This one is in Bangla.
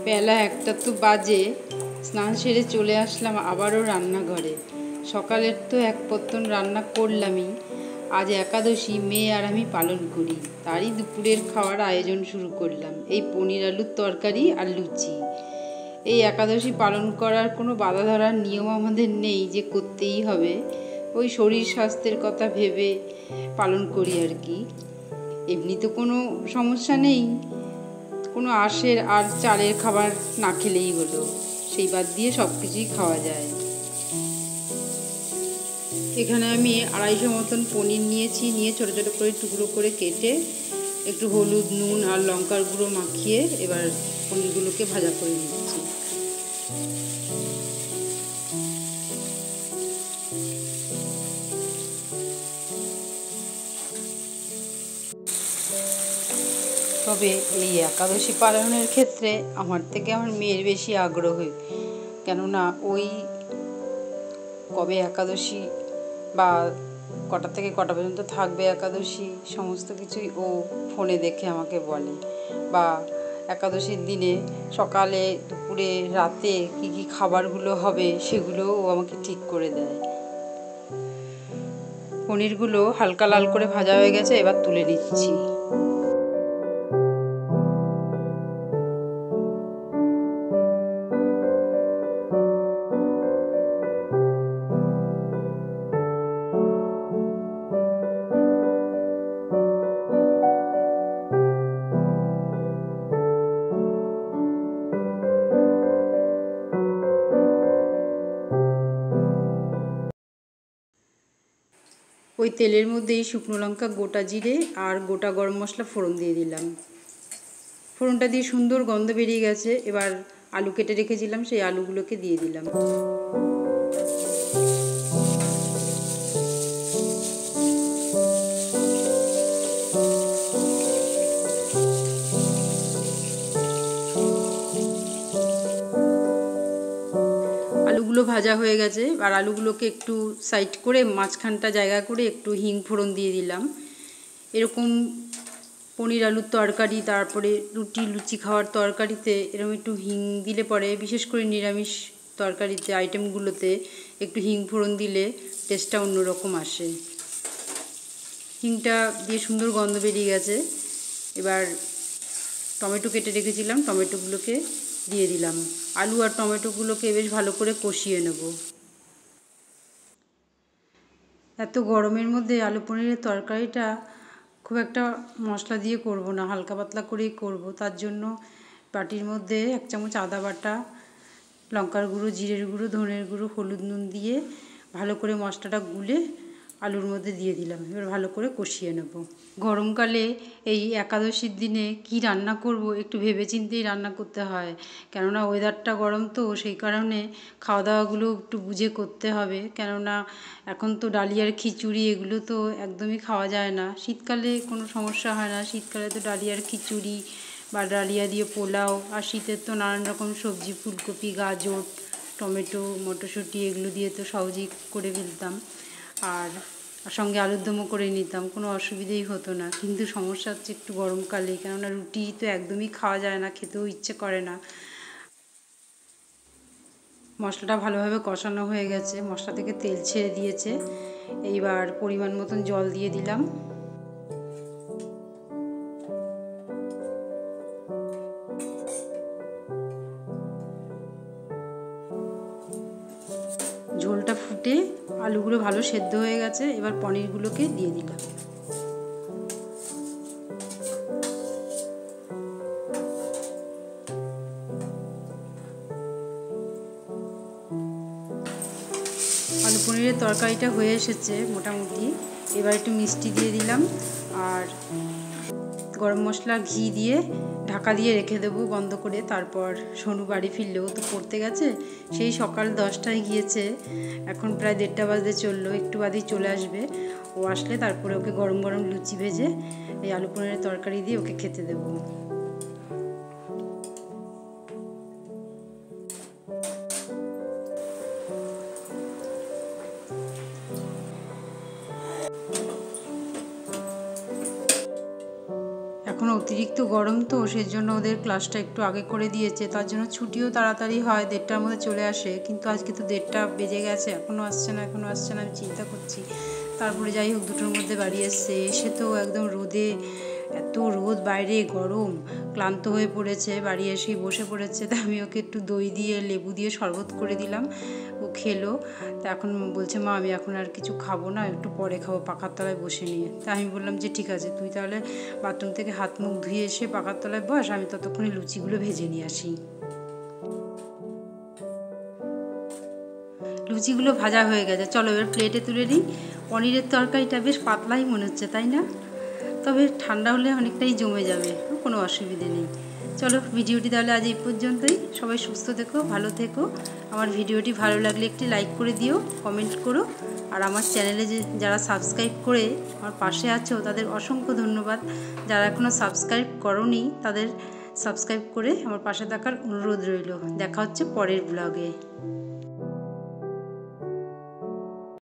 বেলা 1টা তো বাজে, স্নান সেরে চলে আসলাম আবারও রান্নাঘরে। সকালের তো এক পত্তন রান্না করলামই। আজ একাদশী, মেয়ে আর আমি পালন করি, তারই দুপুরের খাওয়ার আয়োজন শুরু করলাম। এই পনির আলুর তরকারি আর লুচি। এই একাদশী পালন করার কোনো বাধা ধরার নিয়ম আমাদের নেই যে করতেই হবে, ওই শরীর স্বাস্থ্যের কথা ভেবে পালন করি আর কি। এমনি তো কোনো সমস্যা নেই, কোনো আঁশের আর চালের খাবার না খেলেই হলো, সেই বাদ দিয়ে সব কিছুই খাওয়া যায়। এখানে আমি 250 মতন পনির নিয়েছি, নিয়ে ছোটো ছোটো করে টুকরো করে কেটে একটু হলুদ, নুন আর লঙ্কার গুঁড়ো মাখিয়ে এবার পনিরগুলোকে ভাজা করে নিচ্ছি। তবে এই একাদশী পালনের ক্ষেত্রে আমার থেকে আমার মেয়ের বেশি আগ্রহ, কেননা ওই কবে একাদশী বা কটা থেকে কটা পর্যন্ত থাকবে একাদশী, সমস্ত কিছুই ও ফোনে দেখে আমাকে বলে, বা একাদশীর দিনে সকালে, দুপুরে, রাতে কী কী খাবারগুলো হবে সেগুলোও ও আমাকে ঠিক করে দেয়। পনিরগুলো হালকা লাল করে ভাজা হয়ে গেছে, এবার তুলে নিচ্ছি। ওই তেলের মধ্যেই শুকনো লঙ্কা, গোটা জিরে আর গোটা গরম মশলা ফোড়ন দিয়ে দিলাম। ফোড়নটা দিয়ে সুন্দর গন্ধ বেরিয়ে গেছে, এবার আলু কেটে রেখেছিলাম সেই আলুগুলোকে দিয়ে দিলাম। আলুগুলো ভাজা হয়ে গেছে, আর আলুগুলোকে একটু সাইড করে মাঝখানটা জায়গা করে একটু হিং ফোড়ন দিয়ে দিলাম। এরকম পনির আলুর তরকারি, তারপরে রুটি লুচি খাওয়ার তরকারিতে এরকম একটু হিং দিলে পরে, বিশেষ করে নিরামিষ তরকারিতে আইটেমগুলোতে একটু হিং ফোড়ন দিলে টেস্টটা অন্যরকম আসে। হিংটা দিয়ে সুন্দর গন্ধ বেরিয়ে গেছে, এবার টমেটো কেটে রেখেছিলাম, টমেটোগুলোকে দিয়ে দিলাম। আলু আর টমেটোগুলোকে বেশ ভালো করে কষিয়ে নেব। এত গরমের মধ্যে আলু পনিরের তরকারিটা খুব একটা মশলা দিয়ে করব না, হালকা পাতলা করেই করব। তার জন্য বাটির মধ্যে 1 চামচ আদা বাটা, লঙ্কার গুঁড়ো, জিরের গুঁড়ো, ধনের গুঁড়ো, হলুদ, নুন দিয়ে ভালো করে মশলাটা গুলে আলুর মধ্যে দিয়ে দিলাম। এবার ভালো করে কষিয়ে নেব। গরমকালে এই একাদশীর দিনে কি রান্না করব একটু ভেবেচিন্তেই রান্না করতে হয়, কেননা ওয়েদারটা গরম, তো সেই কারণে খাওয়া দাওয়াগুলো একটু বুঝে করতে হবে। কেননা এখন তো ডালিয়ার খিচুড়ি এগুলো তো একদমই খাওয়া যায় না। শীতকালে কোনো সমস্যা হয় না, শীতকালে তো ডালিয়ার খিচুড়ি বা ডালিয়া দিয়ে পোলাও, আর শীতের তো নানান রকম সবজি, ফুলকপি, গাজর, টমেটো, মটরশুঁটি এগুলো দিয়ে তো সহজেই করে ফেলতাম, আর সঙ্গে আলুর দমও করে নিতাম, কোনো অসুবিধেই হতো না। কিন্তু সমস্যা হচ্ছে একটু গরমকালে, কেননা রুটি তো একদমই খাওয়া যায় না, খেতেও ইচ্ছে করে না। মশলাটা ভালোভাবে কষানো হয়ে গেছে, মশলা থেকে তেল ছেড়ে দিয়েছে। এইবার পরিমাণ মতন জল দিয়ে দিলাম। ঝোলটা ফুটে আলুগুলো ভালো সেদ্ধ হয়ে গেছে, এবার পনিরগুলোকে দিয়ে দিলাম। আলু পনিরের তরকারিটা হয়ে এসেছে মোটামুটি, এবার একটু মিষ্টি দিয়ে দিলাম, আর গরম মশলা, ঘি দিয়ে ঢাকা দিয়ে রেখে দেবো বন্ধ করে। তারপর সোনু বাড়ি ফিরলেও তো পড়তে গেছে, সেই সকাল 10টায় গিয়েছে, এখন প্রায় 1:30 বাজতে চললো, একটু বাদেই চলে আসবে। ও আসলে তারপরে ওকে গরম গরম লুচি ভেজে এই আলু পনিরের তরকারি দিয়ে ওকে খেতে দেবো। এখনও অতিরিক্ত গরম তো সেই জন্য ওদের ক্লাসটা একটু আগে করে দিয়েছে, তার জন্য ছুটিও তাড়াতাড়ি হয়, 1:30টার মধ্যে চলে আসে। কিন্তু আজকে তো 1:30টা বেজে গেছে, এখনও আসছে না আমি চিন্তা করছি। তারপরে যাই হোক 2টোর মধ্যে বাড়ি এসছে, এসে তো একদম রোদে, এত রোদ বাইরে, গরম, ক্লান্ত হয়ে পড়েছে, বাড়ি এসেই বসে পড়েছে। তা আমি ওকে একটু দই দিয়ে লেবু দিয়ে শরবত করে দিলাম, ও খেলো। তা এখন বলছে মা আমি এখন আর কিছু খাবো না, একটু পরে খাবো পাখার তলায় বসে নিয়ে। তা আমি বললাম যে ঠিক আছে, তুই তাহলে বাথরুম থেকে হাত মুখ ধুয়ে এসে পাখার তলায় বস, আমি ততক্ষণে লুচিগুলো ভেজে নিয়ে আসি। লুচিগুলো ভাজা হয়ে গেছে, চলো এবার প্লেটে তুলে নিই। পনিরের তরকারিটা বেশ পাতলাই মনে হচ্ছে, তাই না? তবে ঠান্ডা হলে অনেকটাই জমে যাবে, কোনো অসুবিধে নেই। চলো ভিডিওটি তাহলে আজ এই পর্যন্তই। সবাই সুস্থ থেকো, ভালো থেকো। আমার ভিডিওটি ভালো লাগলে একটি লাইক করে দিও, কমেন্ট করো। আর আমার চ্যানেলে যারা সাবস্ক্রাইব করে আমার পাশে আছো তাদের অসংখ্য ধন্যবাদ। যারা এখনও সাবস্ক্রাইব করোনি তাদের সাবস্ক্রাইব করে আমার পাশে থাকার অনুরোধ রইল। দেখা হচ্ছে পরের ব্লগে।